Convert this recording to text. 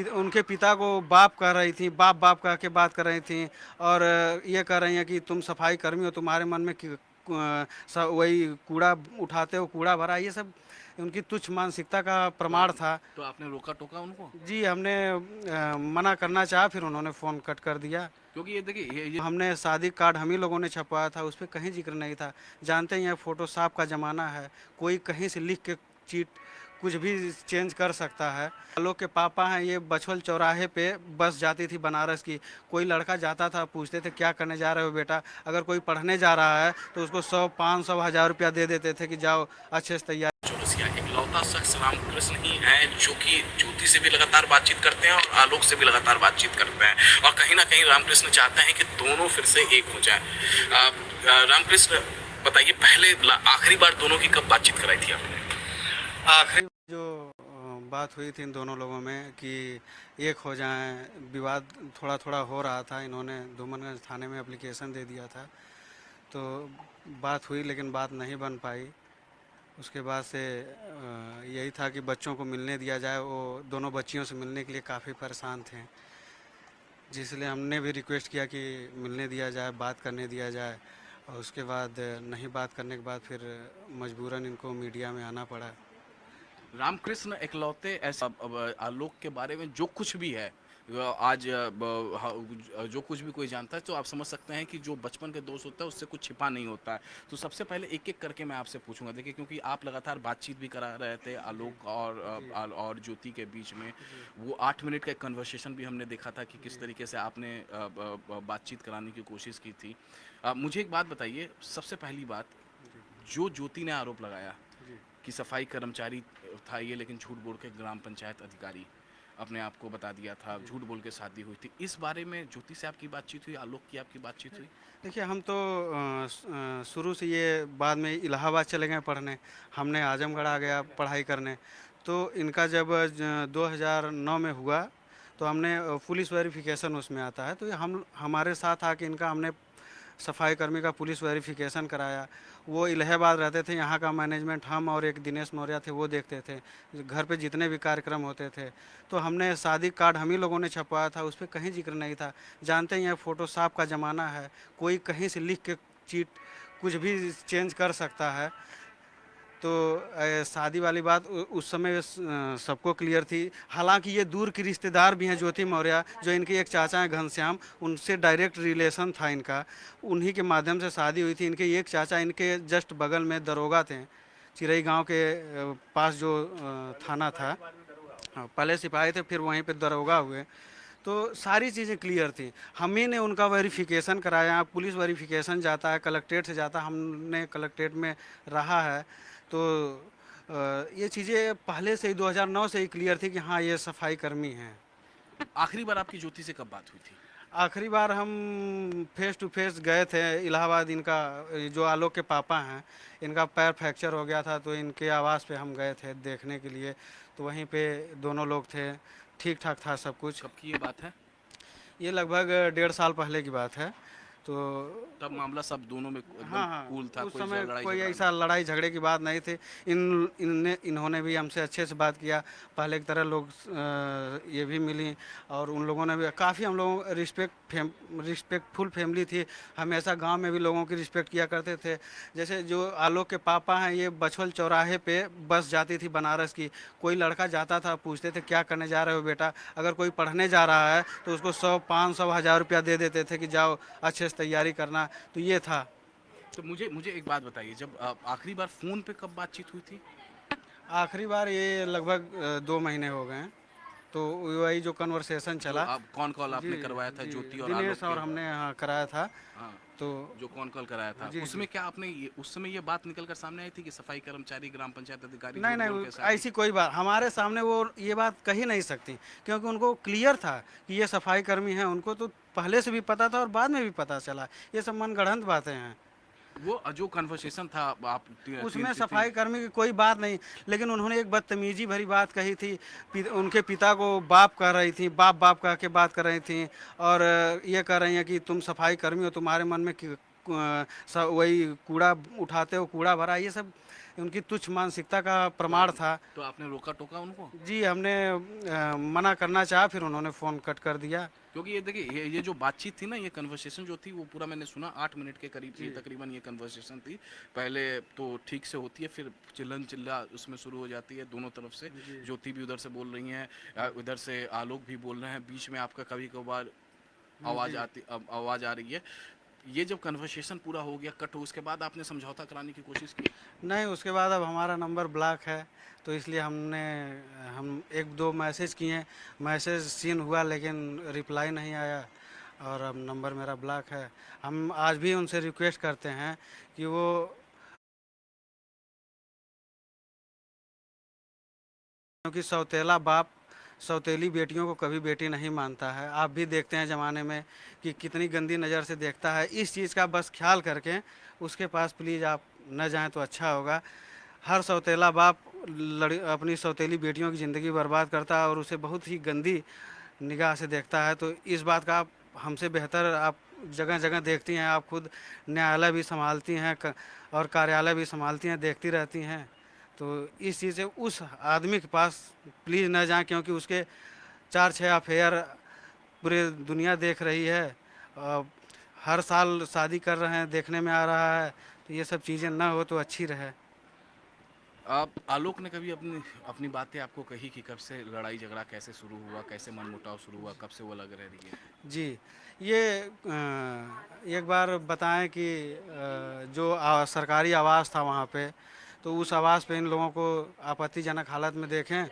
उनके पिता को बाप कह रही थी, बाप बाप कह के बात कर रही थी। और ये कह रही हैं कि तुम सफाई कर्मी हो, तुम्हारे मन में वही कूड़ा उठाते हो, कूड़ा भरा, ये सब उनकी तुच्छ मानसिकता का तो प्रमाण था। तो आपने रोका टोका उनको? जी, हमने मना करना चाहा, फिर उन्होंने फ़ोन कट कर दिया। क्योंकि ये देखिए ये हमने शादी कार्ड हम ही लोगों ने छपवाया था, उस पे कहीं ज़िक्र नहीं था। जानते ही हैं फ़ोटोशॉप का ज़माना है, कोई कहीं से लिख के चीट कुछ भी चेंज कर सकता है। आलोक के पापा हैं, ये बछवल चौराहे पे बस जाती थी बनारस की। कोई लड़का जाता था, पूछते थे क्या करने जा रहे हो बेटा? अगर कोई पढ़ने जा रहा है तो उसको 100, 500, 1000 रुपया दे देते थे कि जाओ अच्छे से तैयार। चौरसिया इकलौता शख्स रामकृष्ण ही है जो कि ज्योति से भी लगातार बातचीत करते हैं और आलोक से भी लगातार बातचीत करते हैं, और कहीं ना कहीं रामकृष्ण चाहते हैं कि दोनों फिर से एक हो जाए। रामकृष्ण, बताइए पहले आखिरी बार दोनों की कब बातचीत कराई थी आपने? आखिरी जो बात हुई थी इन दोनों लोगों में कि एक हो जाएं, विवाद थोड़ा थोड़ा हो रहा था। इन्होंने धूमनगंज थाने में एप्लीकेशन दे दिया था, तो बात हुई लेकिन बात नहीं बन पाई। उसके बाद से यही था कि बच्चों को मिलने दिया जाए। वो दोनों बच्चियों से मिलने के लिए काफ़ी परेशान थे, जिसलिए हमने भी रिक्वेस्ट किया कि मिलने दिया जाए, बात करने दिया जाए। और उसके बाद नहीं बात करने के बाद फिर मजबूरन इनको मीडिया में आना पड़ा। रामकृष्ण इकलौते ऐसे आलोक के बारे में जो कुछ भी है आज जो कुछ भी कोई जानता है, तो आप समझ सकते हैं कि जो बचपन के दोस्त होता है उससे कुछ छिपा नहीं होता है। तो सबसे पहले एक एक करके मैं आपसे पूछूंगा, देखिए क्योंकि आप लगातार बातचीत भी करा रहे थे आलोक और ज्योति के बीच में। वो 8 मिनट का एक कन्वर्सेशन भी हमने देखा था कि किस तरीके से आपने बातचीत कराने की कोशिश की थी। मुझे एक बात बताइए, सबसे पहली बात, जो ज्योति ने आरोप लगाया कि सफाई कर्मचारी था ये, लेकिन झूठ बोल के ग्राम पंचायत अधिकारी अपने आप को बता दिया था, झूठ बोल के शादी हुई थी, इस बारे में ज्योति से आपकी बातचीत हुई, आलोक की आपकी बातचीत हुई? देखिए, हम तो शुरू से ये बाद में इलाहाबाद चले गए पढ़ने, हमने आजमगढ़ आ गया पढ़ाई करने। तो इनका जब 2009 में हुआ तो हमने पुलिस वेरिफिकेशन उसमें आता है, तो ये हम हमारे साथ आके इनका हमने सफाई कर्मी का पुलिस वेरिफिकेशन कराया। वो इलाहाबाद रहते थे, यहाँ का मैनेजमेंट हम और एक दिनेश मौर्य थे वो देखते थे, घर पे जितने भी कार्यक्रम होते थे। तो हमने शादी कार्ड हम ही लोगों ने छपवाया था, उस पर कहीं जिक्र नहीं था। जानते ही हैं फ़ोटोशॉप का ज़माना है, कोई कहीं से लिख के चीट कुछ भी चेंज कर सकता है। तो शादी वाली बात उस समय सबको क्लियर थी। हालांकि ये दूर की रिश्तेदार भी हैं ज्योति मौर्य, जो इनके एक चाचा हैं घनश्याम, उनसे डायरेक्ट रिलेशन था इनका, उन्हीं के माध्यम से शादी हुई थी। इनके एक चाचा इनके जस्ट बगल में दरोगा थे, चिरई गांव के पास जो थाना था। हाँ, पहले सिपाही थे, फिर वहीं पे दरोगा हुए। तो सारी चीज़ें क्लियर थी। हम ही ने उनका वेरिफिकेशन कराया, पुलिस वेरिफिकेशन जाता है, कलेक्ट्रेट से जाता है, हमने कलेक्ट्रेट में रहा है। तो ये चीज़ें पहले से ही 2009 से ही क्लियर थी कि हाँ ये सफाई कर्मी हैं। आखिरी बार आपकी ज्योति से कब बात हुई थी? आखिरी बार हम फेस टू फेस गए थे इलाहाबाद। इनका जो आलोक के पापा हैं, इनका पैर फ्रैक्चर हो गया था, तो इनके आवास पे हम गए थे देखने के लिए। तो वहीं पे दोनों लोग थे, ठीक ठाक था सब कुछ। कब की ये बात है? ये लगभग 1.5 साल पहले की बात है। तो तब मामला सब दोनों में एकदम हाँ, हाँ, कूल था, उस कोई समय लड़ाई कोई झगड़ा नहीं? ऐसा लड़ाई झगड़े की बात नहीं थी। इन्होंने भी हमसे अच्छे से बात किया, पहले की तरह लोग ये भी मिली। और उन लोगों ने भी काफ़ी, हम लोगों रिस्पेक्टफुल फैमिली थी। हमेशा गांव में भी लोगों की रिस्पेक्ट किया करते थे। जैसे जो आलोक के पापा हैं, ये बछवल चौराहे पे बस जाती थी बनारस की। कोई लड़का जाता था, पूछते थे क्या करने जा रहे हो बेटा? अगर कोई पढ़ने जा रहा है तो उसको 100, 500, 1000 रुपया दे देते थे कि जाओ अच्छे से तैयारी करना। तो ये था। तो मुझे मुझे एक बात बताइए, जब आखिरी बार फोन पे कब बातचीत हुई थी? आखिरी बार ये लगभग 2 महीने हो गए हैं। तो वही जो कन्वर्सेशन जो चला। आप कौन कॉल जी, आपने करवाया था जी, ज्योति और आलोक दिनेश के? और हमने यहाँ कराया था। हाँ, तो जो कौन कॉल कराया था, जी, जी। उसमें क्या आपने उस समय ये बात निकल कर सामने आई थी कि सफाई कर्मचारी ग्राम पंचायत अधिकारी नहीं, झूठ नहीं, बोल के शादी? ऐसी कोई बात हमारे सामने वो ये बात कही नहीं सकती, क्योंकि उनको क्लियर था कि ये सफाई कर्मी हैं। उनको तो पहले से भी पता था और बाद में भी पता चला। ये सब मनगढ़ंत बातें हैं। वो जो कन्वर्सेशन था, आप उसमें सफाई कर्मी की कोई बात नहीं, लेकिन उन्होंने एक बदतमीजी भरी बात कही थी। उनके पिता को बाप कह रही थी, बाप बाप कह के बात कर रही थी। और ये कह रही हैं कि तुम सफाई कर्मी हो, तुम्हारे मन में वही कूड़ा उठाते हो, कूड़ा भरा, ये सब उनकी तुच्छ मानसिकता का प्रमाण था। तो आपने रोका टोका उनको? जी, हमने मना करना चाहा, फिर उन्होंने फ़ोन कट कर दिया। क्योंकि ये देखिए ये जो बातचीत थी ना, ये कन्वर्सेशन जो थी वो पूरा मैंने सुना 8 मिनट के करीब ये तकरीबन ये कन्वर्सेशन थी। पहले तो ठीक से होती है, फिर चिल्लम चिल्ला उसमें शुरू हो जाती है दोनों तरफ से। ज्योति भी उधर से बोल रही हैं, उधर से आलोक भी बोल रहे हैं, बीच में आपका कभी कभार आवाज़ आ रही है। ये जब कन्वर्सेशन पूरा हो गया, कट हो, उसके बाद आपने समझौता कराने की कोशिश की? नहीं, उसके बाद अब हमारा नंबर ब्लॉक है, तो इसलिए हम 1-2 मैसेज किए, मैसेज सीन हुआ लेकिन रिप्लाई नहीं आया और अब नंबर मेरा ब्लॉक है। हम आज भी उनसे रिक्वेस्ट करते हैं कि वो, क्योंकि सौतेला बाप सौतेली बेटियों को कभी बेटी नहीं मानता है। आप भी देखते हैं ज़माने में कि कितनी गंदी नज़र से देखता है। इस चीज़ का बस ख्याल करके उसके पास प्लीज़ आप न जाएँ तो अच्छा होगा। हर सौतेला बाप अपनी सौतेली बेटियों की ज़िंदगी बर्बाद करता है और उसे बहुत ही गंदी निगाह से देखता है। तो इस बात का आप हमसे बेहतर आप जगह-जगह देखती हैं, आप खुद न्यायालय भी सँभालती हैं और कार्यालय भी सँभालती हैं, देखती रहती हैं। तो इस चीज़ से उस आदमी के पास प्लीज़ ना जाएँ, क्योंकि उसके 4-6 अफ़ेयर पूरी दुनिया देख रही है। हर साल शादी कर रहे हैं, देखने में आ रहा है। तो ये सब चीज़ें ना हो तो अच्छी रहे। आप आलोक ने कभी अपनी अपनी बातें आपको कही कि कब से लड़ाई झगड़ा कैसे शुरू हुआ, कैसे मनमुटाव शुरू हुआ, कब से वो अलग रह रही है? जी, ये एक बार बताएँ कि जो सरकारी आवास था वहाँ पे, तो उस आवास पे इन लोगों को आपत्तिजनक हालत में देखें